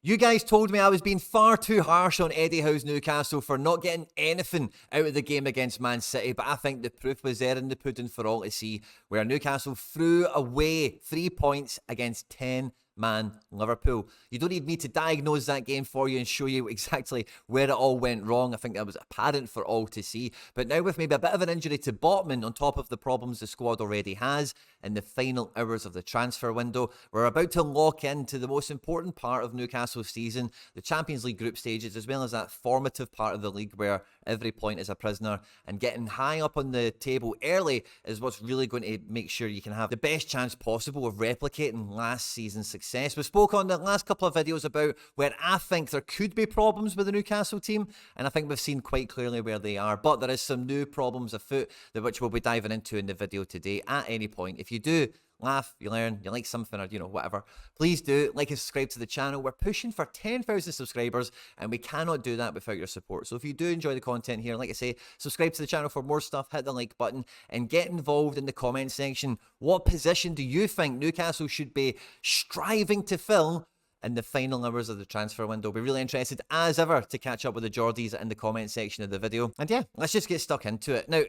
You guys told me I was being far too harsh on Eddie Howe's Newcastle for not getting anything out of the game against Man City, but I think the proof was there in the pudding for all to see, where Newcastle threw away 3 points against 10-man Liverpool. You don't need me to diagnose that game for you and show you exactly where it all went wrong. I think that was apparent for all to see. But now with maybe a bit of an injury to Botman on top of the problems the squad already has in the final hours of the transfer window, we're about to lock into the most important part of Newcastle's season, the Champions League group stages, as well as that formative part of the league where every point is a prisoner, and getting high up on the table early is what's really going to make sure you can have the best chance possible of replicating last season's success. We spoke on the last couple of videos about where I think there could be problems with the Newcastle team, and I think we've seen quite clearly where they are, but there is some new problems afoot, which we'll be diving into in the video today at any point. If you do laugh, you learn, you like something, or whatever, please do like and subscribe to the channel. We're pushing for 10,000 subscribers, and we cannot do that without your support. So if you do enjoy the content here, like I say, subscribe to the channel for more stuff, hit the like button, and get involved in the comment section. What position do you think Newcastle should be striving to fill in the final hours of the transfer window? We're really interested, as ever, to catch up with the Geordies in the comment section of the video. And yeah, let's just get stuck into it. Now,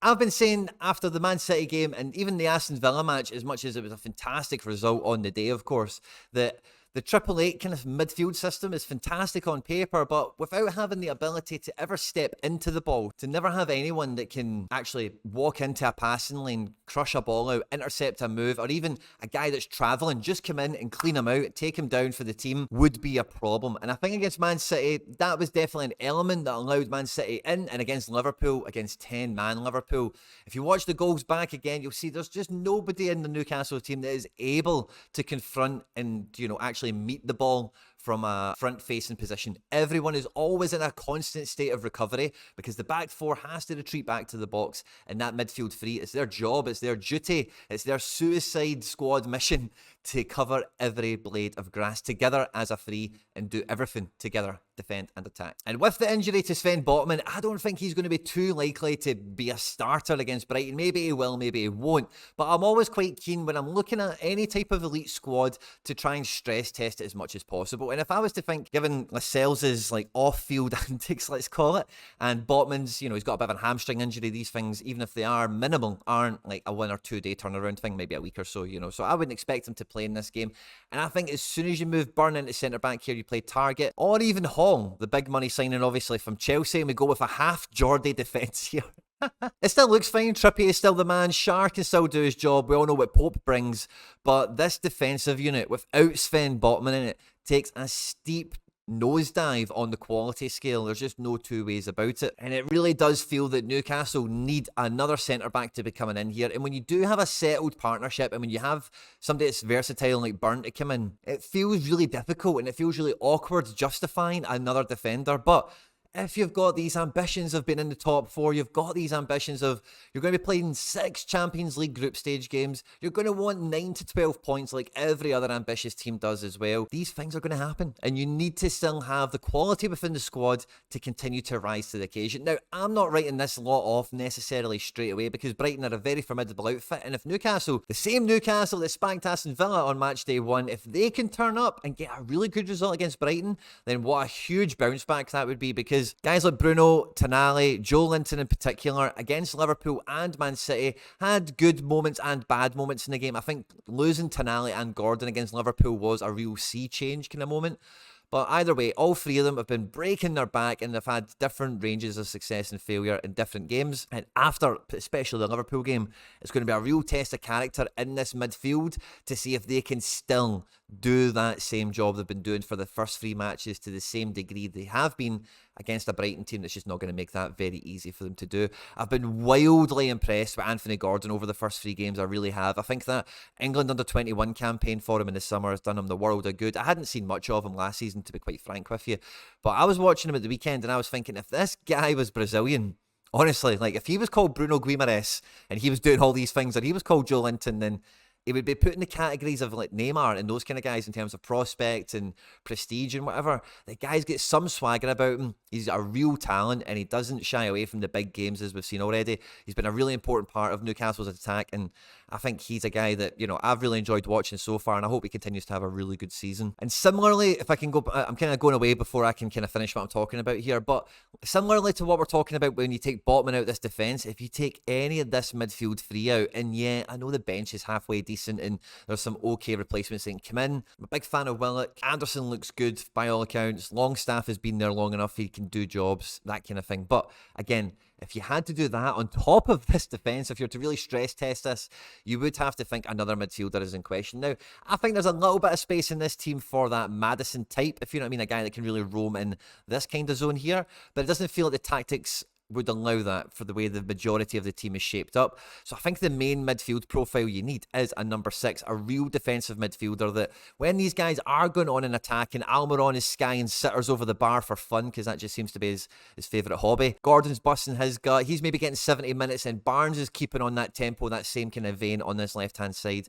I've been saying after the Man City game and even the Aston Villa match, as much as it was a fantastic result on the day, of course, that the 888 kind of midfield system is fantastic on paper, but without having the ability to ever step into the ball, to never have anyone that can actually walk into a passing lane, crush a ball out, intercept a move, or even a guy that's travelling, just come in and clean him out, take him down for the team, would be a problem. And I think against Man City, that was definitely an element that allowed Man City in, and against Liverpool, against 10-man Liverpool. If you watch the goals back again, you'll see there's just nobody in the Newcastle team that is able to confront and, actually meet the ball from a front-facing position. Everyone is always in a constant state of recovery because the back four has to retreat back to the box, and that midfield three, it's their job, it's their duty, it's their suicide squad mission to cover every blade of grass together as a three and do everything together, defend and attack. And with the injury to Sven Botman, I don't think he's going to be too likely to be a starter against Brighton. Maybe he will, maybe he won't. But I'm always quite keen when I'm looking at any type of elite squad to try and stress test it as much as possible. And if I was to think, given Lascelles' off-field antics, let's call it, and Botman's, he's got a bit of a hamstring injury, these things, even if they are minimal, aren't like a 1 or 2 day turnaround thing, maybe a week or so, So I wouldn't expect him to play in this game. And I think as soon as you move Burn into centre-back here, you play Target, or even Hong, the big money signing obviously from Chelsea, and we go with a half Geordie defence here. It still looks fine. Trippier is still the man. Schär can still do his job. We all know what Pope brings. But this defensive unit, without Sven Botman in it, takes a steep nosedive on the quality scale. There's just no two ways about it. And it really does feel that Newcastle need another centre-back to be coming in here. And when you do have a settled partnership, and when you have somebody that's versatile like Burn to come in, it feels really difficult and it feels really awkward justifying another defender. But if you've got these ambitions of being in the top four, you've got these ambitions of, you're going to be playing 6 Champions League group stage games, you're going to want 9 to 12 points like every other ambitious team does as well. These things are going to happen, and you need to still have the quality within the squad to continue to rise to the occasion. Now, I'm not writing this lot off necessarily straight away, because Brighton are a very formidable outfit, and if Newcastle, the same Newcastle that spanked Aston Villa on match day 1, if they can turn up and get a really good result against Brighton, then what a huge bounce back that would be, because guys like Bruno, Tonali, Joe Linton in particular, against Liverpool and Man City, had good moments and bad moments in the game. I think losing Tonali and Gordon against Liverpool was a real sea change kind of moment. But either way, all 3 of them have been breaking their back, and they've had different ranges of success and failure in different games. And after, especially the Liverpool game, it's going to be a real test of character in this midfield to see if they can still do that same job they've been doing for the first 3 matches to the same degree they have been against a Brighton team that's just not going to make that very easy for them to do. I've been wildly impressed with Anthony Gordon over the first 3 games. I really have. I think that England under-21 campaign for him in the summer has done him the world of good. I hadn't seen much of him last season, to be quite frank with you, but I was watching him at the weekend and I was thinking, if this guy was Brazilian, honestly, like if he was called Bruno Guimarães and he was doing all these things, and he was called Joe Linton, then he would be put in the categories of like Neymar and those kind of guys in terms of prospect and prestige and whatever. The guy's got some swagger about him. He's a real talent and he doesn't shy away from the big games as we've seen already. He's been a really important part of Newcastle's attack, and I think he's a guy that, I've really enjoyed watching so far, and I hope he continues to have a really good season. And similarly, if I can go, I'm kind of going away before I can kind of finish what I'm talking about here, but similarly to what we're talking about when you take Botman out of this defence, if you take any of this midfield three out, and yeah, I know the bench is halfway decent and there's some okay replacements that can come in. I'm a big fan of Willock. Anderson looks good by all accounts. Longstaff has been there long enough, he can do jobs, that kind of thing. But again, if you had to do that on top of this defence, if you're to really stress test this, you would have to think another midfielder is in question. Now, I think there's a little bit of space in this team for that Maddison type, if you know what I mean, a guy that can really roam in this kind of zone here, but it doesn't feel like the tactics would allow that for the way the majority of the team is shaped up. So I think the main midfield profile you need is a number 6, a real defensive midfielder that when these guys are going on an attack and Almiron is skying sitters over the bar for fun, because that just seems to be his favourite hobby. Gordon's busting his gut. He's maybe getting 70 minutes and Barnes is keeping on that tempo, that same kind of vein on this left-hand side.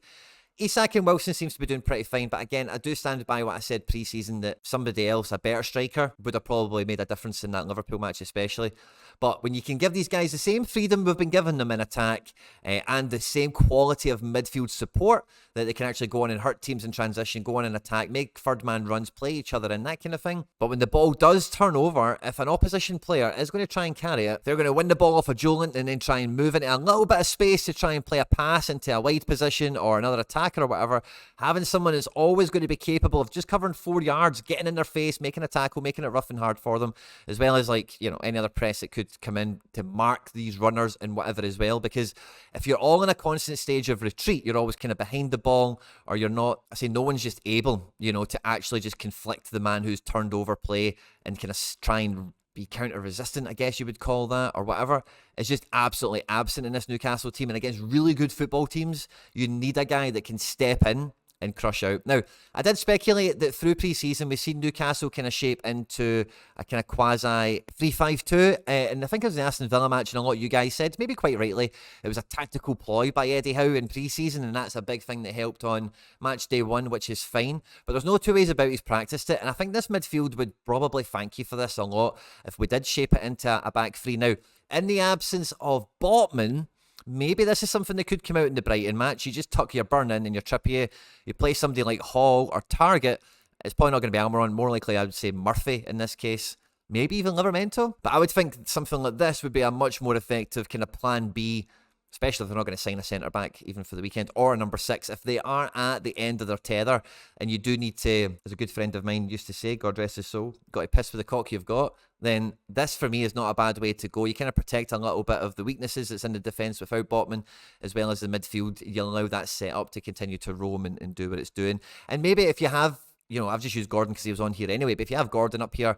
Isak and Wilson seems to be doing pretty fine, but again, I do stand by what I said pre-season that somebody else, a better striker, would have probably made a difference in that Liverpool match especially. But when you can give these guys the same freedom we've been giving them in attack and the same quality of midfield support that they can actually go on and hurt teams in transition, go on and attack, make third man runs, play each other in, that kind of thing. But when the ball does turn over, if an opposition player is going to try and carry it, they're going to win the ball off a Jolant and then try and move into a little bit of space to try and play a pass into a wide position or another attacker or whatever. Having someone that's always going to be capable of just covering 4 yards, getting in their face, making a tackle, making it rough and hard for them, as well as any other press that could come in to mark these runners and whatever as well. Because if you're all in a constant stage of retreat, you're always kind of behind the ball, or you're not, no one's just able, to actually just conflict the man who's turned over play and kind of try and be counter-resistant, I guess you would call that, or whatever. It's just absolutely absent in this Newcastle team. And against really good football teams, you need a guy that can step in and crush out. Now, I did speculate that through pre-season we've seen Newcastle kind of shape into a kind of quasi 3-5-2, and I think it was the Aston Villa match, and a lot of you guys said, maybe quite rightly, it was a tactical ploy by Eddie Howe in pre-season, and that's a big thing that helped on match day 1, which is fine. But there's no two ways about he's practiced it, and I think this midfield would probably thank you for this a lot if we did shape it into a back three. Now, in the absence of Botman, maybe this is something that could come out in the Brighton match. You just tuck your burn in and your Trippier. You play somebody like Hall or Target. It's probably not going to be Almiron. More likely, I would say Murphy in this case. Maybe even Livramento. But I would think something like this would be a much more effective kind of plan B, especially if they're not going to sign a centre-back even for the weekend, or a number 6. If they are at the end of their tether and you do need to, as a good friend of mine used to say, God rest his soul, got to piss for the cock you've got, then this for me is not a bad way to go. You kind of protect a little bit of the weaknesses that's in the defence without Botman, as well as the midfield. You'll allow that setup to continue to roam and do what it's doing. And maybe if you have, I've just used Gordon because he was on here anyway, but if you have Gordon up here,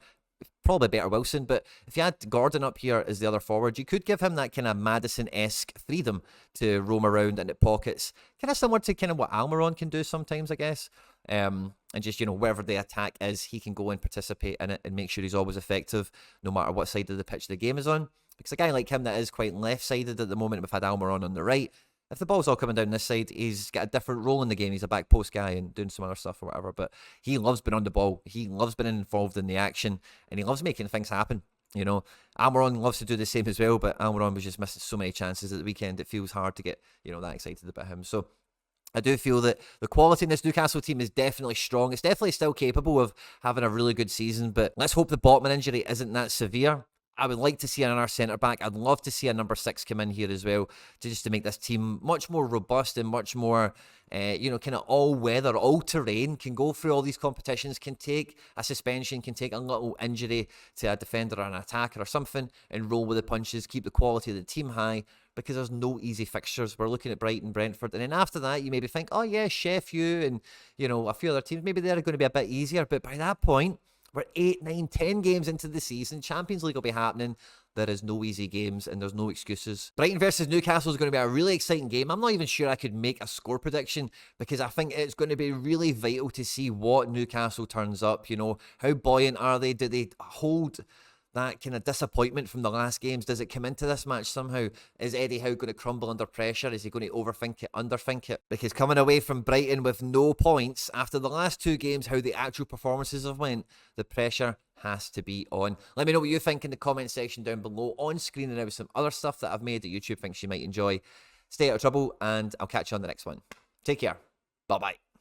probably better Wilson, but if you had Gordon up here as the other forward, you could give him that kind of Maddison-esque freedom to roam around into pockets, kind of similar to kind of what Almiron can do sometimes, I guess. And just, wherever the attack is, he can go and participate in it and make sure he's always effective, no matter what side of the pitch the game is on. Because a guy like him that is quite left-sided at the moment, we've had Almiron on the right, if the ball's all coming down this side, he's got a different role in the game. He's a back post guy and doing some other stuff or whatever, but he loves being on the ball. He loves being involved in the action, and he loves making things happen. Almiron loves to do the same as well, but Almiron was just missing so many chances at the weekend. It feels hard to get, that excited about him. So I do feel that the quality in this Newcastle team is definitely strong. It's definitely still capable of having a really good season, but let's hope the Botman injury isn't that severe. I would like to see another centre-back. I'd love to see a number 6 come in here as well, to make this team much more robust and much more, kind of all-weather, all-terrain, can go through all these competitions, can take a suspension, can take a little injury to a defender or an attacker or something and roll with the punches, keep the quality of the team high, because there's no easy fixtures. We're looking at Brighton, Brentford, and then after that, you maybe think, oh yeah, Sheffield and, a few other teams, maybe they're going to be a bit easier, but by that point, we're 8, 9, 10 games into the season. Champions League will be happening. There is no easy games and there's no excuses. Brighton versus Newcastle is going to be a really exciting game. I'm not even sure I could make a score prediction because I think it's going to be really vital to see what Newcastle turns up. How buoyant are they? Do they hold that kind of disappointment from the last games, does it come into this match somehow? Is Eddie Howe going to crumble under pressure? Is he going to overthink it, underthink it? Because coming away from Brighton with no points after the last 2 games, how the actual performances have went, the pressure has to be on. Let me know what you think in the comment section down below. On screen and now with some other stuff that I've made that YouTube thinks you might enjoy. Stay out of trouble, and I'll catch you on the next one. Take care. Bye-bye.